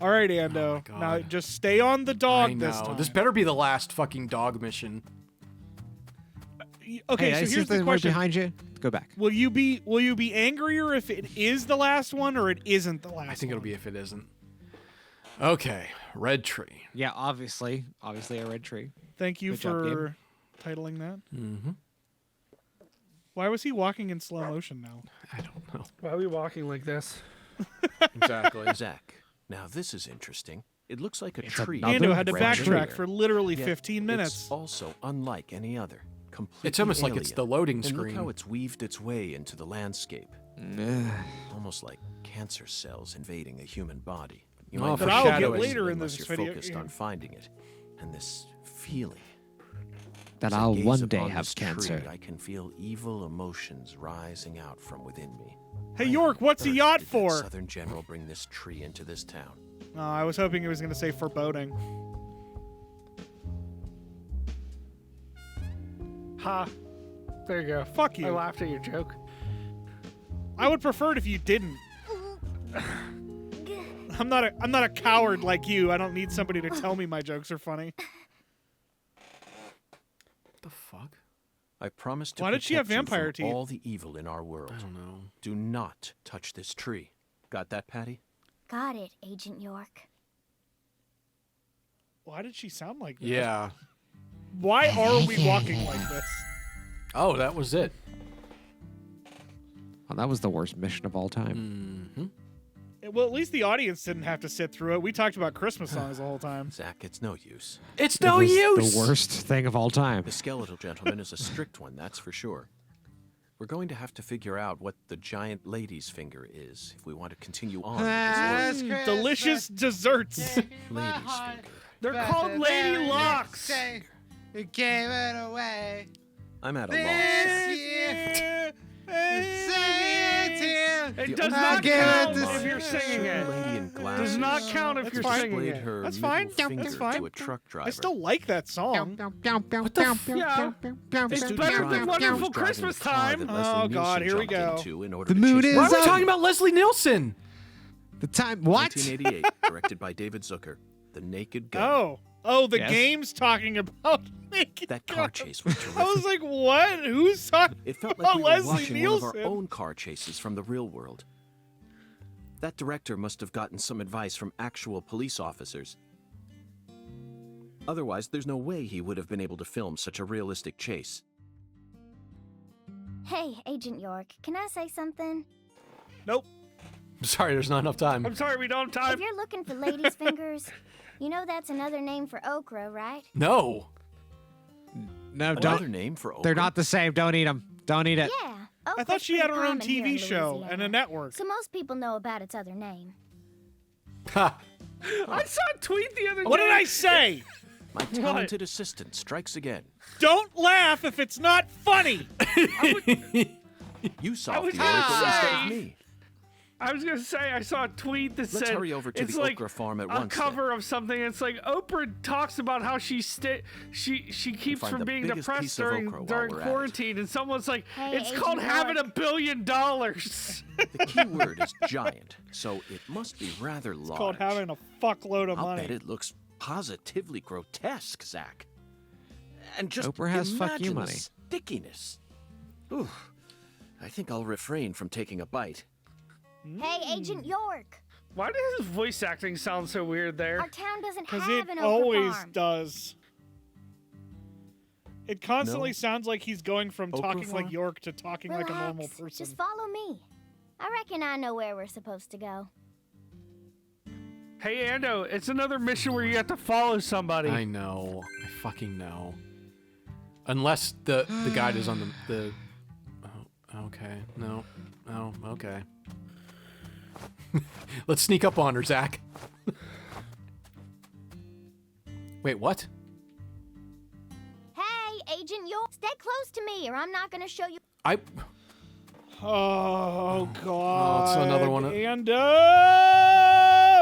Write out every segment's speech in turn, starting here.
All right, Ando. Oh Now just stay on the dog I know. this time. This better be the last fucking dog mission. Okay, Hey, I so see here's the the one question: behind you. Go back. Will you be angrier if it is the last one or it isn't the last? I think one? it'll be if it isn't. Okay, red tree. Yeah, obviously a red tree. Thank you Good job, for titling that. Mm-hmm. Why was he walking in slow motion now? I don't know. Why are we walking like this? Exactly. Zach, now this is interesting. It looks like a It's tree. another Ando had to red backtrack tree. for literally Yet 15 minutes. It's also unlike any other. Completely It's almost like it's the alien. loading And screen. look how it's weaved its way into the landscape. Almost like cancer cells invading a human body. You Oh, might but not I'll see get it later in unless this you're video- focused on finding it. And this feeling. That As I I'll gaze one day upon have this tree, cancer. I can feel evil emotions rising out from within me. Hey, York, what's a yacht Did that for? Southern general bring this tree into this town? Oh, I was hoping it was going to say foreboding. Ha. There you go. Fuck you. I laughed at your joke. I would prefer it if you didn't. I'm not a coward like you. I don't need somebody to tell me my jokes are funny. What the fuck? I promise to Why did she have protect you vampire from teeth? all the evil in our world. I don't know. Do not touch this tree. Got that, Patty? Got it, Agent York. Why did she sound like that? Yeah. Why are we walking like this? Oh, that was it. Oh, that was the worst mission of all time. Mm-hmm. Well, at least the audience didn't have to sit through it. We talked about Christmas songs the whole time. Zach, it's no use. It's It no was use. The worst thing of all time. The skeletal gentleman is a strict one, that's for sure. We're going to have to figure out what the giant lady's finger is if we want to continue on with this work. Delicious desserts. Lady's finger. They're called Lady Locks. You gave it away. I'm at a loss. It does only not give it count this- if you're singing it. Lady in glasses. Does not count if That's you're fine. singing Displayed it. her That's fine. middle finger That's fine. to a truck driver. I still like that song. What Yeah. It's Student better driver than was Wonderful driving Christmas the car Time. that Leslie Oh, God, Nielsen here we jumped go. into in order The to mood chase is Why are we up. talking about Leslie Nielsen? The time. What? 1988, directed by David Zucker. The Naked Gun. Oh, the Yes. game's talking about Naked That car Gun. chase was terrific. I was like, what? Who's talking It felt about like we were Leslie watching Nielsen? one of our own car chases from the real world. That director must have gotten some advice from actual police officers. Otherwise, there's no way he would have been able to film such a realistic chase. Hey, Agent York, can I say something? Nope. I'm sorry, there's not enough time. I'm sorry, we don't have If time. you're looking for ladies' fingers, you know that's another name for okra, right? No. No, Another don't. name for They're okra? not the same. Don't eat them. Don't eat it. Yeah. I okra's thought she had her pretty own common here TV in show and a Louisiana. network. So most people know about its other name. Ha. I saw a tweet the other day. What did I say? My talented assistant strikes again. Don't laugh if it's not funny. You solved was the gonna oracle instead say- of me. I was gonna say I saw a tweet that Let's said hurry over to it's the like okra farm at a once, cover of something. It's like Oprah talks about how she keeps find from the being biggest depressed piece of during okra while during we're at it. quarantine, and someone's like, Hey, it's Agent called having York. $1 billion. The key word is giant, so it must be rather large. It's called having a fuckload of I'll money. bet it looks positively grotesque, Zach. And just Oprah has fuck you imagine the money. stickiness. Ooh, I think I'll refrain from taking a bite. Hey, Agent York, Why does his voice acting sound so weird there? our town doesn't Because have it an okra always farm. does. It constantly No? sounds like he's going from Okra talking like farm? York to talking like a normal Relax, person. just follow me. I reckon I know where we're supposed to go. Hey, Ando, it's another mission where you have to follow somebody. I know. I fucking know. Unless the guide is on the oh, okay. No. Oh, okay. Let's sneak up on her, Zach. Wait, what? Hey, Agent York, stay close to me or I'm not going to show you. Oh, God. it's another one of- Ando!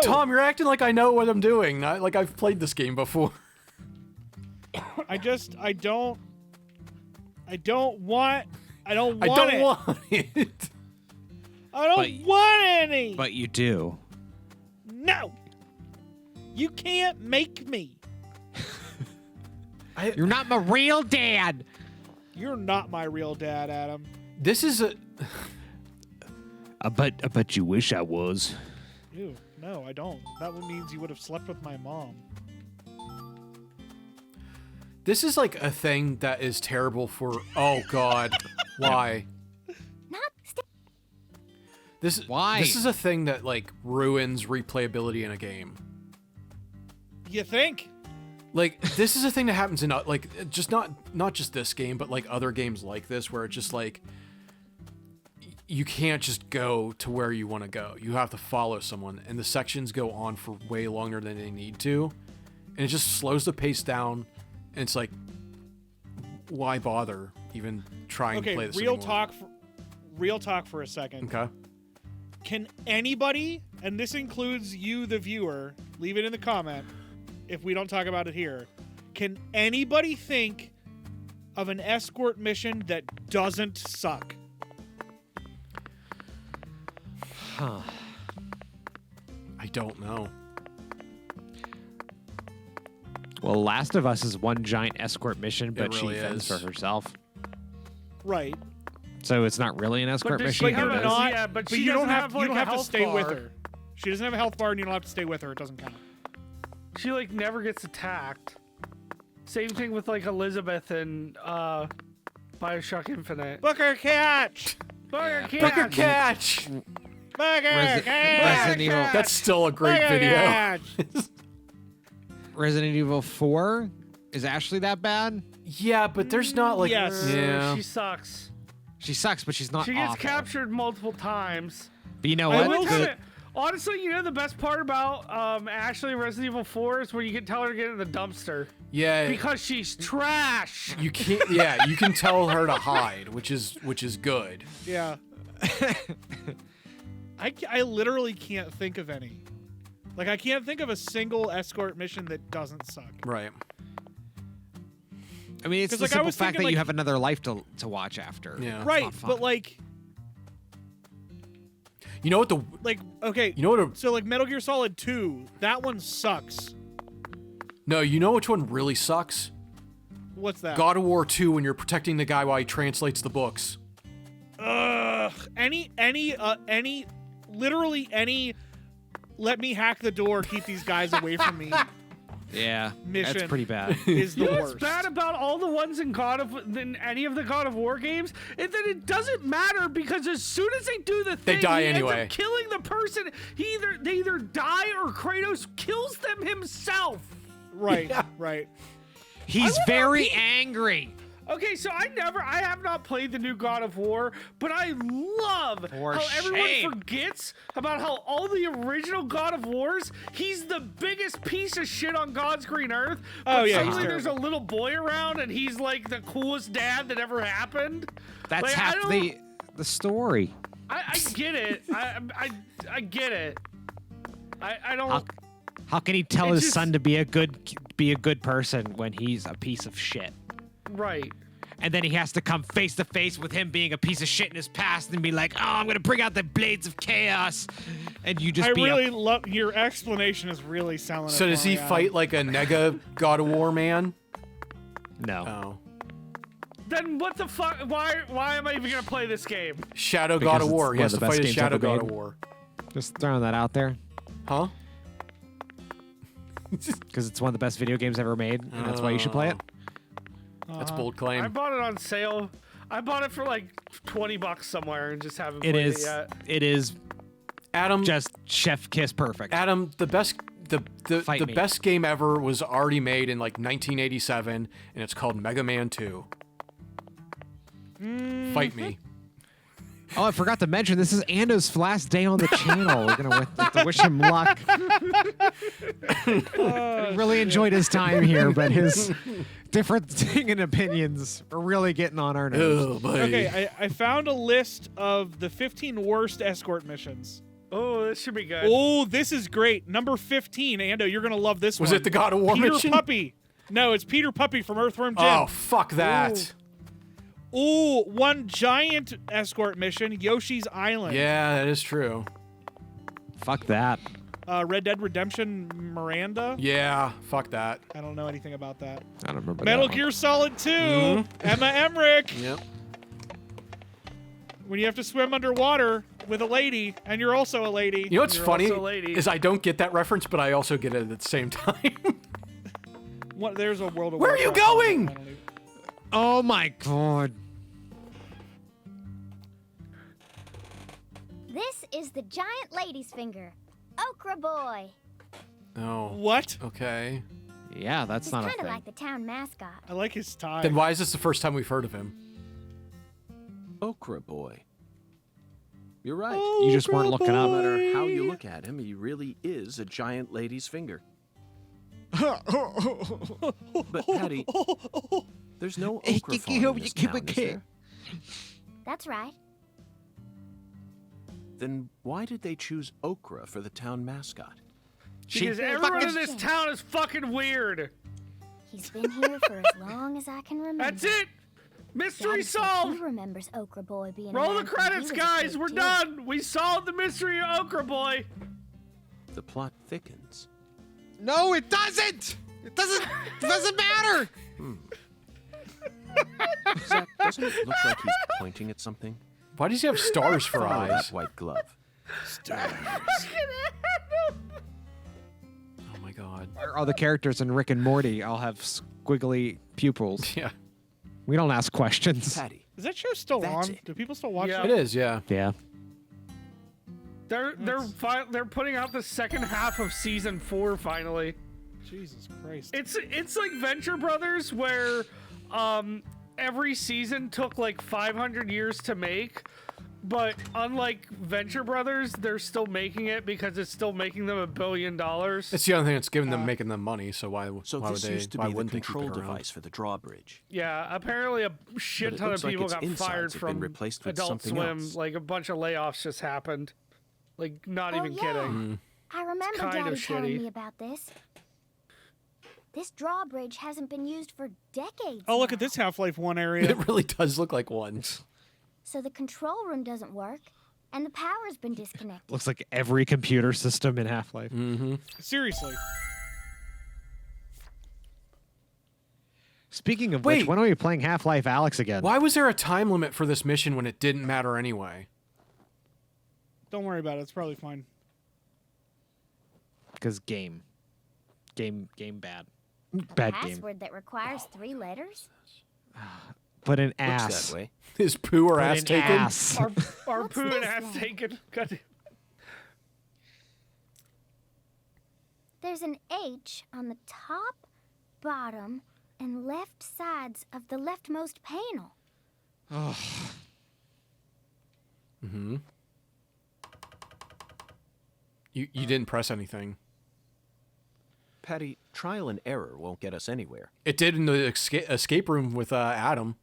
Tom, you're acting like I know what I'm doing, not like I've played this game before. I don't want it. I don't want it. I don't want any. But you do. No. You can't make me. You're not my real dad. You're not my real dad, Adam. This is a. I bet you wish I was. Ew, no, I don't. That means you would have slept with my mom. This is like a thing that is terrible for. Oh God, why? Why? This is a thing that like ruins replayability in a game. You think? Like this is a thing that happens in like just not just this game, but like other games like this where it's just like you can't just go to where you want to go. You have to follow someone, and the sections go on for way longer than they need to, and it just slows the pace down. And it's like, why bother even trying to play this real anymore? real talk for a second. Okay. Can anybody, and this includes you, the viewer, leave it in the comment if we don't talk about it here. Can anybody think of an escort mission that doesn't suck? Huh. I don't know. Well, Last of Us is one giant escort mission, but really she fends is. for herself. Right. So it's not really an escort does mission. she have but it a is. not- yeah, but she you don't doesn't have, have, you like, don't a have to health stay with bar. her. She doesn't have a health bar, and you don't have to stay with her. It doesn't count. She like never gets attacked. Same thing with like Elizabeth and Bioshock Infinite. Booker catch. Booker Booker catch. Booker Resident catch. Evil. That's still a great Booker video. catch. Resident Evil 4 is Ashley that bad? Yeah, but there's not like. Yes. Yeah. She sucks. She sucks, but she's not She gets awful. captured multiple times. But you know I what? will The- say- Honestly, you know the best part about Ashley Resident Evil 4 is where you can tell her to get in the dumpster Yeah. because she's trash. You can't. Yeah, you can tell her to hide, which is good. Yeah. I literally can't think of any. Like, I can't think of a single escort mission that doesn't suck. Right. I mean, it's 'Cause, the like, I simple was fact thinking, that you like- have another life to watch after. Yeah. It's Right, not fun. but like, You know what the. okay. You know what? So like Metal Gear Solid 2, that one sucks. No, you know which one really sucks? What's that? God of War 2 when you're protecting the guy while he translates the books. Ugh. Literally any. Let me hack the door, keep these guys away from me. Yeah, Mission. that's pretty bad. Is the You know worst. what's bad about all the ones in any of the God of War games is that it doesn't matter because as soon as they do the thing, die he anyway. ends up killing the person. They either die or Kratos kills them himself. Right, right. He's very angry. Okay, so I have not played the new God of War, but I love For how everyone shame. forgets about how all the original God of Wars, he's the biggest piece of shit on God's green earth. Oh, But yeah, he's suddenly there's a terrible. little boy around and he's like the coolest dad that ever happened. That's Like, I half don't- the story. I get it. I get it. I don't. How can he tell It's his just- son to be a good person when he's a piece of shit? Right. And then he has to come face to face with him being a piece of shit in his past and be like, "Oh, I'm gonna bring out the blades of chaos," and you just I be really love your explanation. Is really selling it. So does for he me, fight like a nega God of War man? no. Oh. Then what the fuck? Why am I even gonna play this game? Shadow Because God of it's War. one He of has the to best fight a games Shadow ever God made. of War. Just throwing that out there Huh? because it's one of the best video games ever made, and that's why you should play it. That's a bold I claim. bought it on sale. I bought it for like $20 somewhere and just haven't It played is. it yet. It is Adam, just chef kiss perfect. Adam, the best Fight the me. best game ever was already made in like 1987, and it's called Mega Man 2. Fight me. Oh, I forgot to mention this is Ando's last day on the channel. We're gonna have to wish him luck. I really enjoyed his time here, but his differing opinions are really getting on our nerves. Oh, buddy. Okay, I found a list of the 15 worst escort missions. Oh, this should be good. Oh, this is great. Number 15, Ando, you're gonna love this one. Was it the God of War Peter mission? Puppy. No, it's Peter Puppy from Earthworm Jim. Oh, fuck that. Ooh, one giant escort mission, Yoshi's Island. Yeah, that is true. Fuck that. Red Dead Redemption Miranda. Yeah, fuck that. I don't know anything about that. I don't remember Metal that Gear Solid 2. Mhm. Emma Emmerich. Yep. When you have to swim underwater with a lady, and you're also a lady. You know what's You're funny also a lady. is I don't get that reference, but I also get it at the same time. What, there's a World of Where are you Warcraft going? finally. Oh my god. This is the giant lady's finger. Okra Boy. Oh. What? Okay. Yeah, that's He's not a kind of thing. like the town mascot. I like his tie. Then why is this the first time we've heard of him? Okra boy. You're right. You just weren't looking No up. matter how you look at him, he really is a giant lady's finger. But Patty, there's no okra farm in this town, is there? That's right. Then why did they choose okra for the town mascot? Because everyone in this town is fucking weird. He's been here for as long as I can remember. That's it. Mystery Daddy said solved. He remembers Okra Boy being Roll the around when he credits, was a guys. kid, We're too. done. We solved the mystery of Okra Boy. The plot thickens. No, it doesn't. It doesn't matter. Zach, doesn't it look like he's pointing at something? Why does he have stars for Follow eyes? that white glove. Oh my god. All the characters in Rick and Morty all have squiggly pupils. Yeah. We don't ask questions. Patty, Is that show still That's on? it. Do people still watch Yeah. it? It is, yeah. Yeah. They're putting out the second half of season 4 finally. Jesus Christ. It's like Venture Brothers where every season took like 500 years to make, but unlike Venture Brothers, they're still making it because it's still making them $1 billion. It's the only thing that's giving them making them money, so why so why would this they used to why be the wouldn't they keep control it around? device for the drawbridge. Yeah, apparently a But shit it ton of looks like people its got insides fired have been from replaced with Adult something Swim. else. Like a bunch of layoffs just happened. Like not Oh, even yeah. kidding. I remember kind Daddy of telling shitty. me about this. This drawbridge hasn't been used for decades. Oh, look now. at this Half-Life 1 area. It really does look like one. So the control room doesn't work, and the power's been disconnected. Looks like every computer system in Half-Life. Mm-hmm. Seriously. Speaking of Wait. which, when are we playing Half-Life Alyx again? Why was there a time limit for this mission when it didn't matter anyway? Don't worry about it. It's probably fine. Because game bad. Bad game. Password that requires 3 letters? Put an Looks ass. that way. Is poo or Put ass an taken? ass. Our What's poo and this ass then? taken. God. There's an H on the top, bottom, and left sides of the leftmost panel. Mm-hmm. You didn't press anything. Patty, trial and error won't get us anywhere. It did in the escape room with Adam.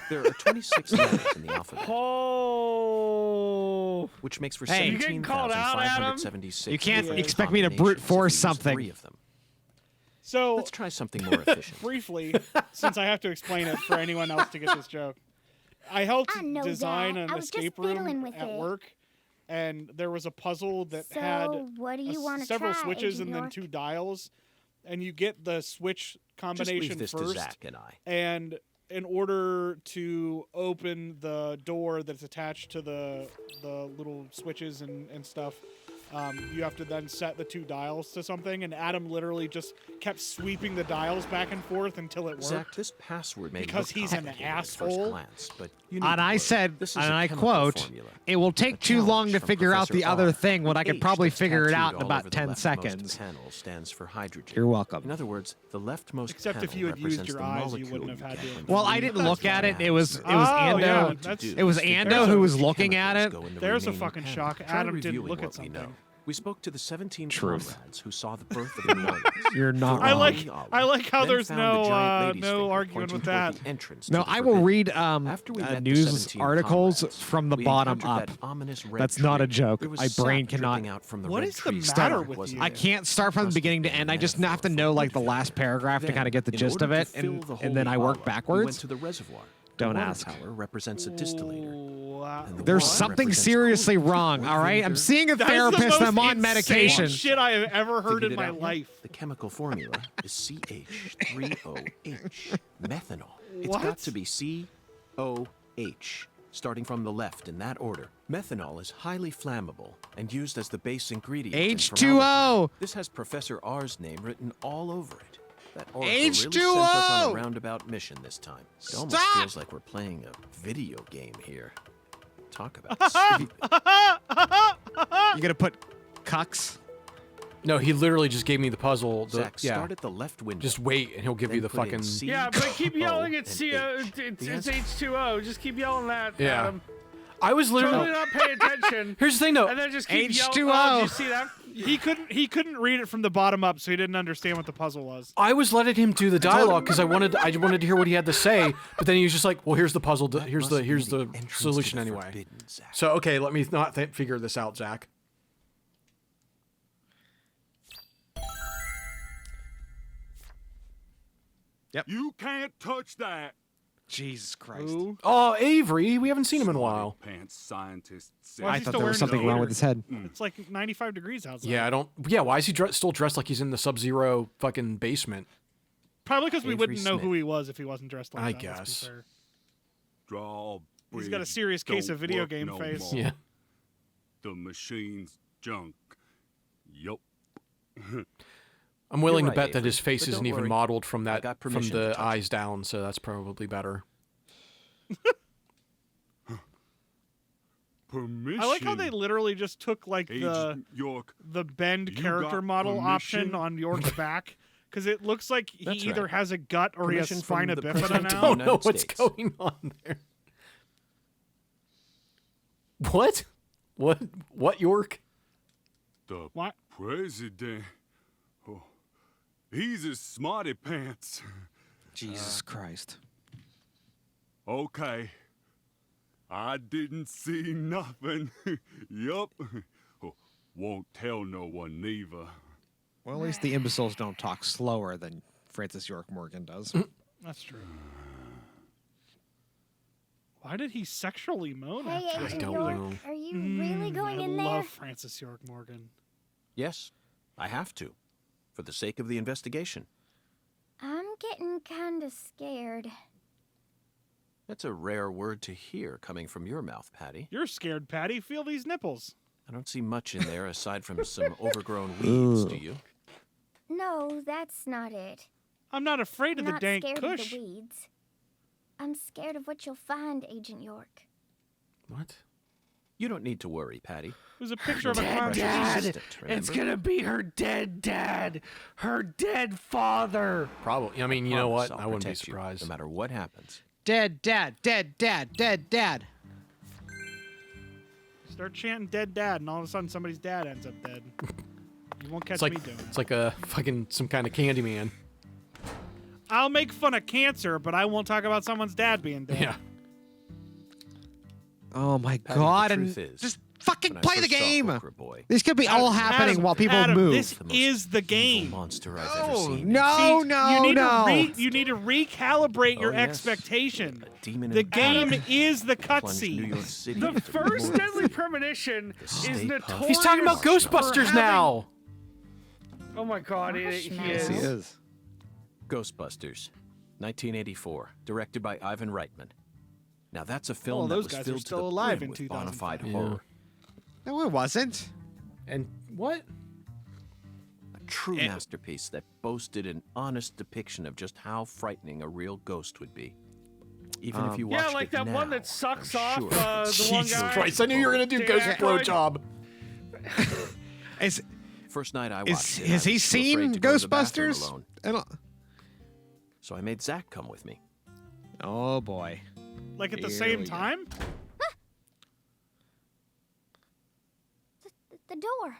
There are 26 letters in the alphabet, Oh. which makes for Hey. You getting called out, Adam? 17,576. You can't different expect me to brute combinations force if we use something. 3 of them. So, Let's try something more efficient. briefly, since I have to explain it for anyone else to get this joke, I helped I know design that. an I was just escape room fiddling with at it. work, and there was a puzzle that So, had what do you want to several try, switches Agent and then York? 2 dials, and you get the switch Just combination leave this to first. Zach and I. And in order to open the door that's attached to the little switches and stuff, you have to then set the 2 dials to something. And Adam literally just kept sweeping the dials back and forth until it worked. Zach, this password may Because look he's an complicated at first asshole. glance, but you need And to I work. said, This is and a I chemical quote, formula. it will take A too long to challenge from figure out the Professor other R. thing when I The could H probably that's figure it out tattooed in all about over the 10 leftmost seconds. panel stands for hydrogen. You're welcome. In other words, the leftmost Except if panel you had used represents your the eyes, you molecule wouldn't have had get to. when Well, I you didn't read look the at it. It was Oh, Ando. yeah, What to that's- do It was is figure Ando out who which was looking at chemicals it. go in the There's a remaining fucking panel. shock. Try Adam didn't reviewing look at what we something. know. We spoke to the 17 Truth. comrades who saw the birth of the New Orleans. You're not I wrong. like how Then there's found the giant lady's no finger argument pointing with toward that. the entrance No, to the I will forbidden. read After we met the news 17 articles comrades, from the we bottom encountered up. that ominous red That's not a tree. joke. There was My sap brain cannot- dripping out from the What red is the tree matter stem, with wasn't you? I it? can't start from the Must have beginning to been end. I just metaphor have to for know blood like the fever. last paragraph to Then, kind of get the in gist of order it, to fill and, the and then holy I work Allah, We backwards. went to the reservoir. Don't the water ask. tower represents a distillator. And the There's water something represents seriously cooling. wrong, Wood all right? I'm vinegar. seeing a That is the therapist. most I'm on insane medication. shit I have ever heard Figured in it my out yet? life. The chemical formula is CH3OH, methanol. It's What? got to be COH, starting from the left in that order. Methanol is highly flammable and used as the base ingredient in formaldehyde. H2O. This has Professor R's name written all over it. That oracle really sent H2O. us on a roundabout mission this time. It almost Stop. feels like we're playing a video game here. Talk about stupid. You gonna put cucks? No, he literally just gave me the puzzle. Zach, Yeah. start at the left window. Just wait, and he'll give you Then the put in fucking. C, Yeah, but keep yelling O, at and CO. H. It's The answer- H2O. Just keep yelling that. Yeah. Adam. I was Totally literally. not pay attention. Here's the thing, though. And then just keep H2O. yelling. Oh, did you see that? He couldn't read it from the bottom up, so he didn't understand what the puzzle was. I was letting him do the dialogue because I wanted to hear what he had to say, but then he was just like, "Well, here's the puzzle. That Here's must the be here's the entrance to solution the anyway." forbidden, Zach. So okay, let me not figure this out, Zach. You can't touch that. Jesus Christ. Ooh. Oh, Avery, we haven't seen him in a while. Pants scientist said. Why I is he thought still there was wearing something the wrong gator? with his head. It's like 95 degrees outside. Yeah, I don't. Yeah, why is he still dressed like he's in the Sub-Zero fucking basement? Probably because we Avery wouldn't know who Smith. he was if he wasn't dressed like I that. let's be guess. fair. Draw. He's got a bridge serious case don't of video work game no face. more. Yeah. The machine's junk. Yup. I'm willing You're to right, bet that his Avery, face but isn't don't even worry. modeled from I that got from permission to the touch eyes down, so that's probably better. Permission. I like how they literally just took like Agent York. the bend You character got model option permission? on York's back because it looks like he That's either right. has a gut or he has Permission from spina the bifida President now. of Oh the no, United what's States. going on there? What York? The What? president. Oh, he's a smarty pants. Jesus Christ. Okay. I didn't see nothing. Yup. Oh, won't tell no one neither. Well, at least the imbeciles don't talk slower than Francis York Morgan does. That's true. Why did he sexually moan Hey, after Agent don't York, know. are you really going I in there? love Francis York Morgan. Yes, I have to, for the sake of the investigation. I'm getting kinda scared. That's a rare word to hear coming from your mouth, Patty. You're scared, Patty. Feel these nipples. I don't see much in there aside from some overgrown weeds, do you? No, that's not it. I'm not afraid of I'm the not dank scared kush. of the weeds. I'm scared of what you'll find, Agent York. What? You don't need to worry, Patty. It was a picture of a Dead car. dad. Resistant, It's remember? gonna be her dead dad, her dead father. Probably. I mean, you know what? Promise I I'll wouldn't be protect you, surprised. no matter what happens. Dead dad, dead dad, dead dad. Start chanting "dead dad," and all of a sudden somebody's dad ends up dead. You won't catch It's like me doing it. it's like a fucking some kind of candy man. I'll make fun of cancer, but I won't talk about someone's dad being dead. Yeah. Oh my Patty, God! the And truth is, just fucking when I play the first saw game. Okra Boy, These could be all happening Adam, while people Adam, move. This the most is the evil game. monster I've ever seen. No, See, no, you need no. you need to recalibrate your Oh, yes. expectation. A demon The in black game is the plunged New cutscene. York City The into first mortal deadly premonition The is Stay Puft notorious. He's talking about for Ghostbusters having- now. Oh my God, he Marshmallow. Yes, he is. is. Ghostbusters, 1984, directed by Ivan Reitman. Now that's a film Well, that those was guys are filled to still the alive brim in with bona fide 2005. horror. No, it wasn't. And what? A true Eh. masterpiece that boasted an honest depiction of just how frightening a real ghost would be. Even if you watched Yeah, like it that now, one that sucks I'm off sure the one Jesus guy. Christ! I knew you were gonna do Dan Ghost Aykroyd. blowjob. Is First night I is watched it, has I he was too afraid seen to go to the bathroom Ghostbusters? alone. And- So I made Zach come with me. Oh boy. Like at the Here same we go. time? The door.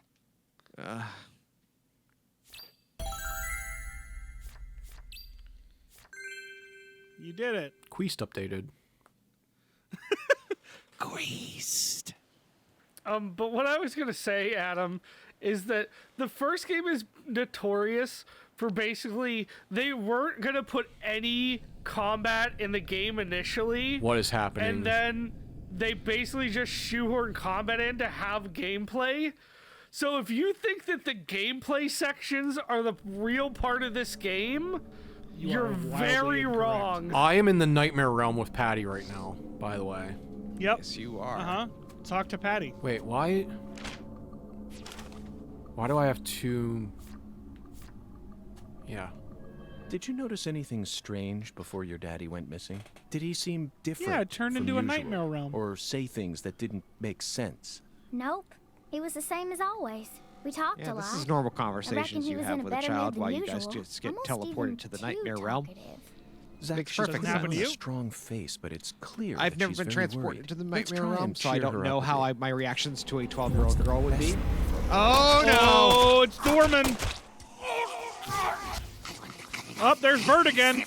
You did it. Queest updated. Queest. But what I was gonna say, Adam, is that the first game is notorious for basically they weren't gonna put any combat in the game initially. What is happening? And then they basically just shoehorn combat in to have gameplay. So if you think that the gameplay sections are the real part of this game, you're are wildly very incorrect. wrong. I am in the nightmare realm with Patty right now, by the way. Yep. Yes, you are. Uh-huh. Talk to Patty. Wait, why do I have two? Yeah. Did you notice anything strange before your daddy went missing? Did he seem different? Yeah, it turned from into a usual? nightmare realm. Or say things that didn't make sense? Nope. He was the same as always. We talked Yeah, a lot. this is normal I reckon conversations he you was have in a with a better child mood while than you guys usual. just get Almost teleported even to the too nightmare realm. talkative. Zach, Makes she's perfect putting sense. on to a you? strong face, but it's clear I've that never she's been very transported worried. to the Let's nightmare try realm, and so I cheer don't her know up a how bit. my reactions to a 12-year-old girl would be. Best Oh no! Oh, it's Dorman. Oh, there's Bert again.